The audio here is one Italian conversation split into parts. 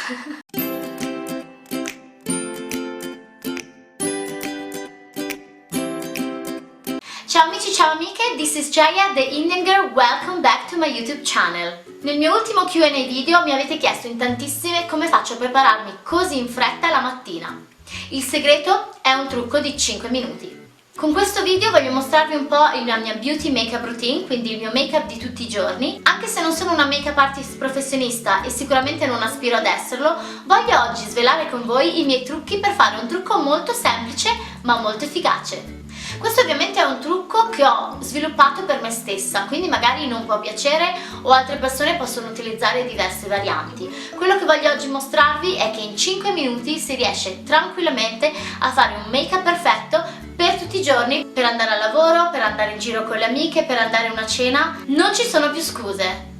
Ciao amici, ciao amiche, this is Jaya, the Indian girl, welcome back to my YouTube channel. Nel mio ultimo Q&A video mi avete chiesto in tantissime come faccio a prepararmi così in fretta la mattina. Il segreto è un trucco di 5 minuti. Con questo video voglio mostrarvi un po' la mia beauty makeup routine, quindi il mio make-up di tutti i giorni. Anche se non sono una make-up artist professionista e sicuramente non aspiro ad esserlo, voglio oggi svelare con voi i miei trucchi per fare un trucco molto semplice ma molto efficace. Questo ovviamente è un trucco che ho sviluppato per me stessa, quindi magari non può piacere o altre persone possono utilizzare diverse varianti. Quello che voglio oggi mostrarvi è che in 5 minuti si riesce tranquillamente a fare un make-up perfetto per tutti i giorni, per andare al lavoro, per andare in giro con le amiche, per andare a una cena. Non ci sono più scuse.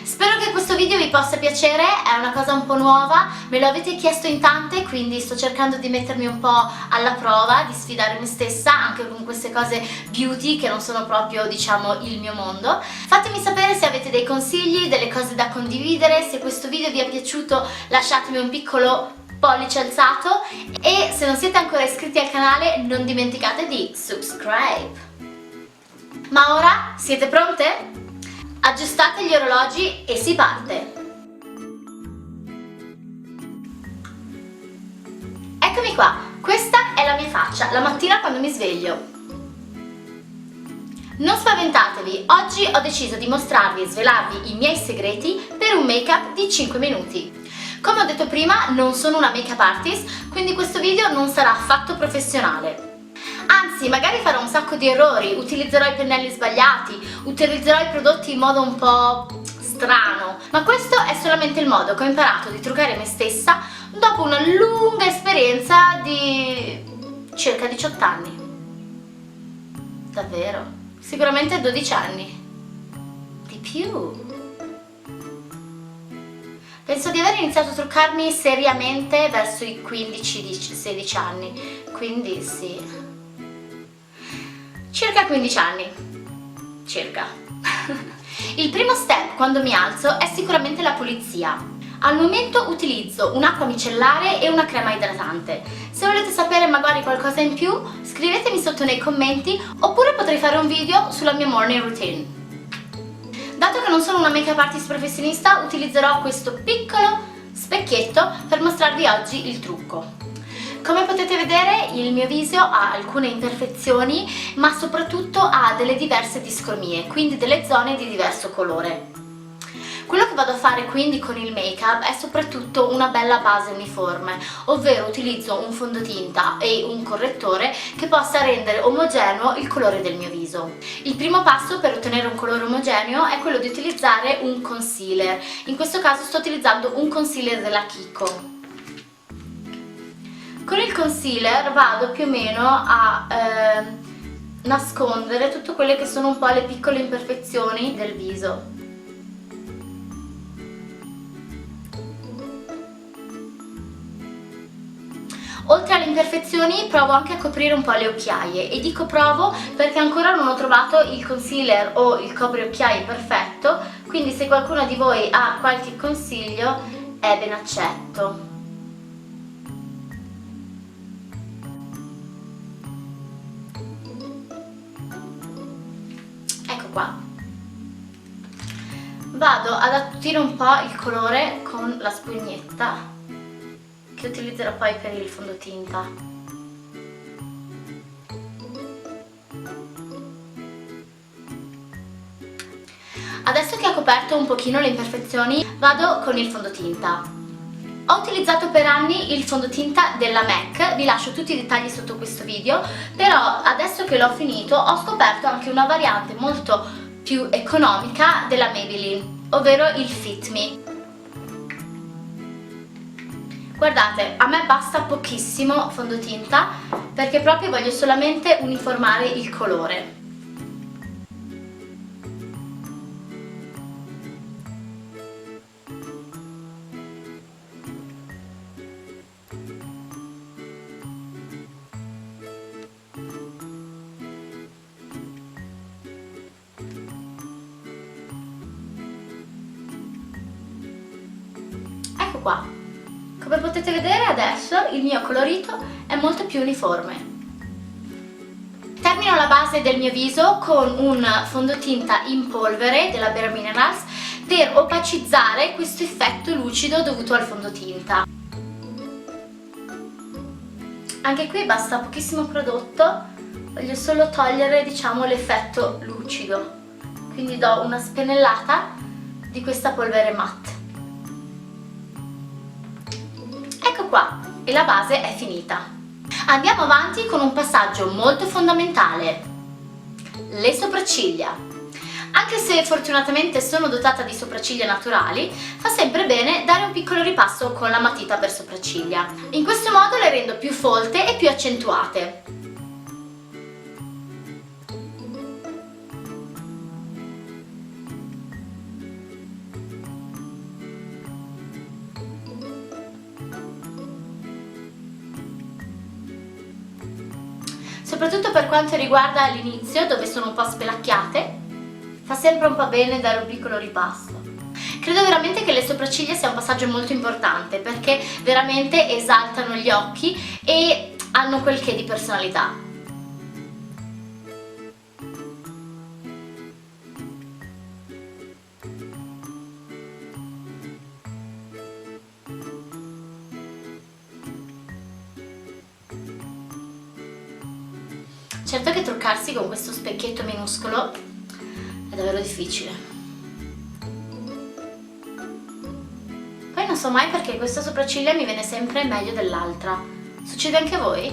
Spero che questo video vi possa piacere, è una cosa un po' nuova, me lo avete chiesto in tante, quindi sto cercando di mettermi un po' alla prova, di sfidare me stessa anche con queste cose beauty che non sono proprio, diciamo, il mio mondo. Fatemi sapere se avete dei consigli, delle cose da condividere, se questo video vi è piaciuto lasciatemi un piccolo pollice alzato e se non siete ancora iscritti al canale non dimenticate di subscribe. Ma ora siete pronte? Aggiustate gli orologi e si parte! Eccomi qua, questa è la mia faccia la mattina quando mi sveglio. Non spaventatevi, oggi ho deciso di mostrarvi e svelarvi i miei segreti per un make-up di 5 minuti. Come ho detto prima, non sono una make-up artist, quindi questo video non sarà affatto professionale. Anzi, magari farò un sacco di errori, utilizzerò i pennelli sbagliati, utilizzerò i prodotti in modo un po' strano, ma questo è solamente il modo che ho imparato di truccare me stessa dopo una lunga esperienza di circa 18 anni. Davvero? Sicuramente 12 anni. Di più. Penso di aver iniziato a truccarmi seriamente verso i 15-16 anni, quindi sì. Circa 15 anni. Circa. Il primo step quando mi alzo è sicuramente la pulizia. Al momento utilizzo un'acqua micellare e una crema idratante. Se volete sapere magari qualcosa in più, scrivetemi sotto nei commenti oppure potrei fare un video sulla mia morning routine. Dato che non sono una make-up artist professionista, utilizzerò questo piccolo specchietto per mostrarvi oggi il trucco. Come potete vedere il mio viso ha alcune imperfezioni, ma soprattutto ha delle diverse discromie, quindi delle zone di diverso colore. Quello che vado a fare quindi con il make-up è soprattutto una bella base uniforme, ovvero utilizzo un fondotinta e un correttore che possa rendere omogeneo il colore del mio viso. Il primo passo per ottenere un colore omogeneo è quello di utilizzare un concealer. In questo caso sto utilizzando un concealer della Kiko. Con il concealer vado più o meno a nascondere tutte quelle che sono un po' le piccole imperfezioni del viso. Oltre alle imperfezioni provo anche a coprire un po' le occhiaie e dico provo perché ancora non ho trovato il concealer o il copri-occhiaie perfetto, quindi se qualcuno di voi ha qualche consiglio è ben accetto. Ecco qua. Vado ad attutire un po' il colore con la spugnetta che utilizzerò poi per il fondotinta. Adesso che ho coperto un pochino le imperfezioni vado con il fondotinta. Ho utilizzato per anni il fondotinta della MAC, vi lascio tutti i dettagli sotto questo video, però adesso che l'ho finito ho scoperto anche una variante molto più economica della Maybelline, ovvero il Fit Me. Guardate, a me basta pochissimo fondotinta perché proprio voglio solamente uniformare il colore. Ecco qua. Come potete vedere adesso il mio colorito è molto più uniforme. Termino la base del mio viso con un fondotinta in polvere della Bare Minerals per opacizzare questo effetto lucido dovuto al fondotinta. Anche qui basta pochissimo prodotto, voglio solo togliere, diciamo, l'effetto lucido. Quindi do una spennellata di questa polvere matte. Ecco qua, e la base è finita. Andiamo avanti con un passaggio molto fondamentale: le sopracciglia. Anche se fortunatamente sono dotata di sopracciglia naturali, fa sempre bene dare un piccolo ripasso con la matita per sopracciglia. In questo modo le rendo più folte e più accentuate. Soprattutto per quanto riguarda l'inizio, dove sono un po' spelacchiate, fa sempre un po' bene dare un piccolo ripasso. Credo veramente che le sopracciglia sia un passaggio molto importante perché veramente esaltano gli occhi e hanno quel che di personalità. Certo che truccarsi con questo specchietto minuscolo è davvero difficile. Poi non so mai perché questa sopracciglia mi viene sempre meglio dell'altra. Succede anche a voi?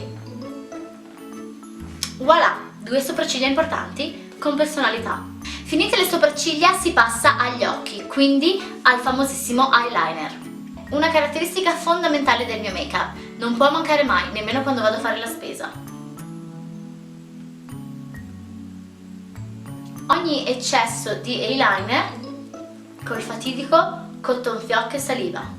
Voilà, 2 sopracciglia importanti con personalità. Finite le sopracciglia si passa agli occhi, quindi al famosissimo eyeliner. Una caratteristica fondamentale del mio make-up, non può mancare mai, nemmeno quando vado a fare la spesa. Ogni eccesso di eyeliner col fatidico cotton fioc e saliva.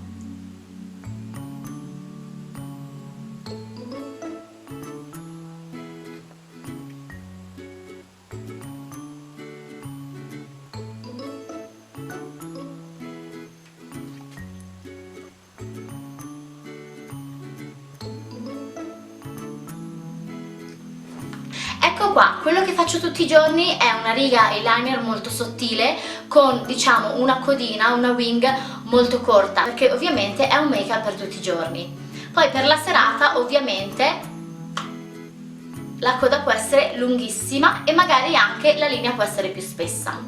Ecco qua, quello che faccio tutti i giorni è una riga eyeliner molto sottile con, diciamo, una codina, una wing molto corta, perché ovviamente è un make up per tutti i giorni. Poi per la serata ovviamente la coda può essere lunghissima e magari anche la linea può essere più spessa.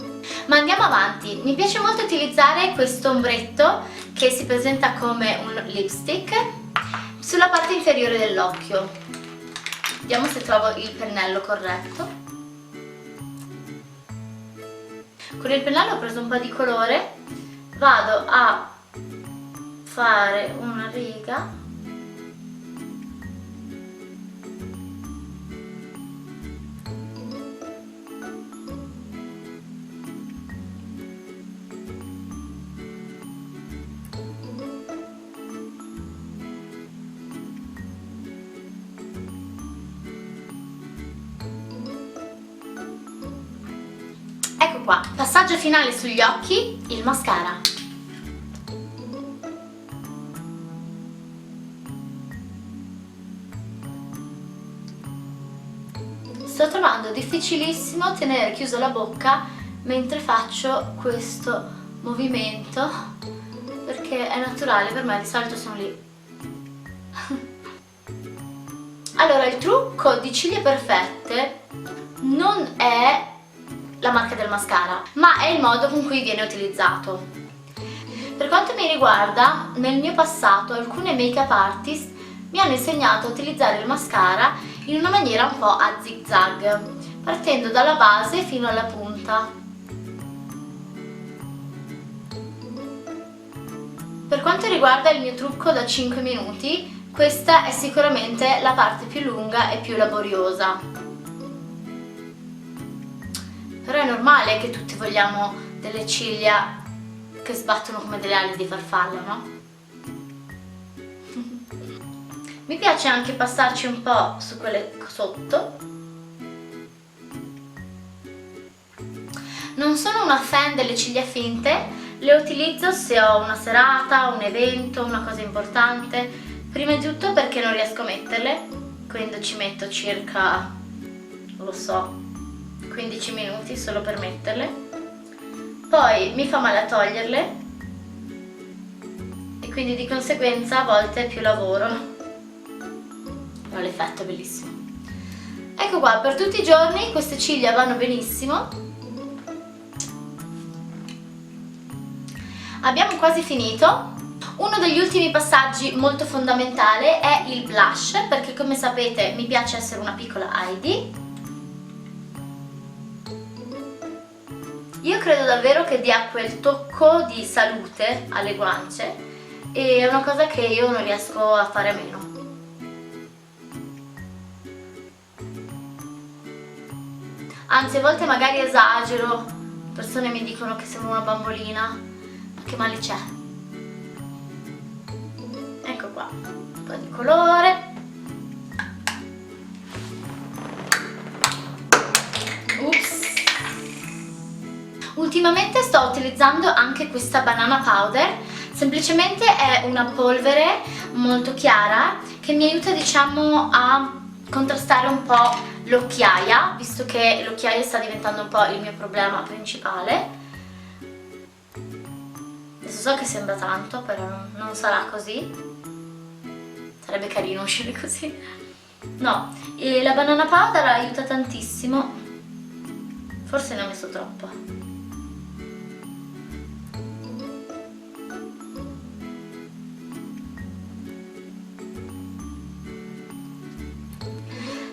Ma andiamo avanti, mi piace molto utilizzare questo ombretto che si presenta come un lipstick sulla parte inferiore dell'occhio. Vediamo se trovo il pennello corretto. Con il pennello ho preso un po' di colore, vado a fare una riga . Ecco qua, passaggio finale sugli occhi, il mascara. Sto trovando difficilissimo tenere chiusa la bocca mentre faccio questo movimento perché è naturale per me, di solito sono lì. Allora, il trucco di ciglia perfette non è la marca del mascara, ma è il modo con cui viene utilizzato. Per quanto mi riguarda, nel mio passato alcune make-up artist mi hanno insegnato a utilizzare il mascara in una maniera un po' a zig-zag, partendo dalla base fino alla punta. Per quanto riguarda il mio trucco da 5 minuti, questa è sicuramente la parte più lunga e più laboriosa. Però è normale che tutti vogliamo delle ciglia che sbattono come delle ali di farfalla, no? Mi piace anche passarci un po' su quelle sotto. Non sono una fan delle ciglia finte Le utilizzo se ho una serata, un evento, una cosa importante. Prima di tutto perché non riesco a metterle, quindi ci metto circa, non lo so, 15 minuti solo per metterle. Poi mi fa male a toglierle e quindi di conseguenza a volte è più lavoro. Però l'effetto è bellissimo. Ecco qua, per tutti i giorni queste ciglia vanno benissimo. Abbiamo quasi finito. Uno degli ultimi passaggi molto fondamentale è il blush, perché come sapete mi piace essere una piccola Heidi. Io credo davvero che dia quel tocco di salute alle guance e è una cosa che io non riesco a fare a meno. Anzi, a volte magari esagero, persone mi dicono che sembro una bambolina. Che male c'è? Ecco qua, un po' di colore. Ups. Ultimamente sto utilizzando anche questa banana powder. Semplicemente è una polvere molto chiara che mi aiuta, diciamo, a contrastare un po' l'occhiaia, visto che l'occhiaia sta diventando un po' il mio problema principale. So che sembra tanto, però non sarà così. Sarebbe carino uscire così. No, e la banana powder aiuta tantissimo. Forse ne ho messo troppo.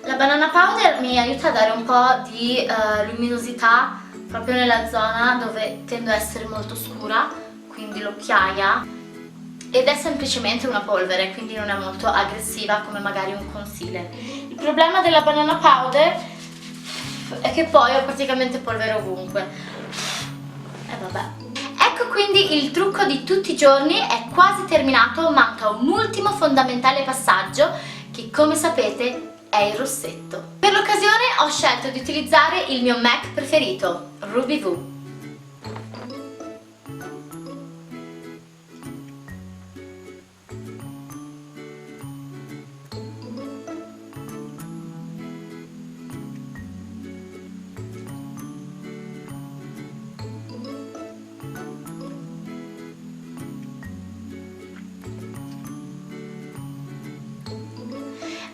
La banana powder mi aiuta a dare un po' di luminosità proprio nella zona dove tendo a essere molto scura, quindi l'occhiaia, ed è semplicemente una polvere, quindi non è molto aggressiva come magari un concealer. Il problema della banana powder è che poi ho praticamente polvere ovunque e vabbè. Ecco quindi il trucco di tutti i giorni è quasi terminato, manca un ultimo fondamentale passaggio che, come sapete, è il rossetto. Per l'occasione ho scelto di utilizzare il mio MAC preferito, Ruby Woo.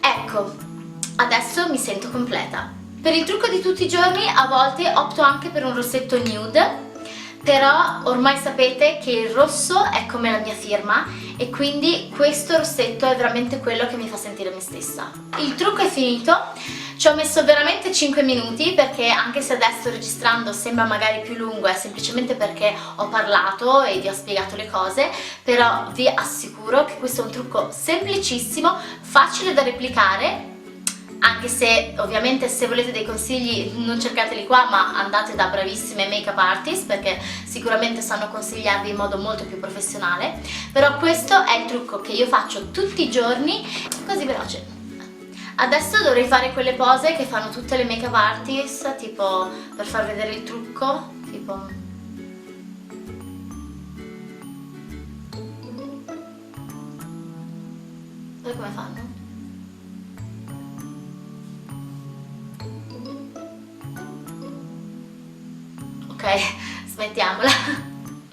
Ecco, adesso mi sento completa. Per il trucco di tutti i giorni a volte opto anche per un rossetto nude, però ormai sapete che il rosso è come la mia firma e quindi questo rossetto è veramente quello che mi fa sentire me stessa. Il trucco è finito, ci ho messo veramente 5 minuti perché anche se adesso registrando sembra magari più lungo è semplicemente perché ho parlato e vi ho spiegato le cose, però vi assicuro che questo è un trucco semplicissimo, facile da replicare. Anche se ovviamente se volete dei consigli non cercateli qua, ma andate da bravissime make-up artist perché sicuramente sanno consigliarvi in modo molto più professionale. Però questo è il trucco che io faccio tutti i giorni, così veloce. Adesso dovrei fare quelle pose che fanno tutte le make-up artist, tipo per far vedere il trucco, tipo... Poi come fanno? Ok, smettiamola.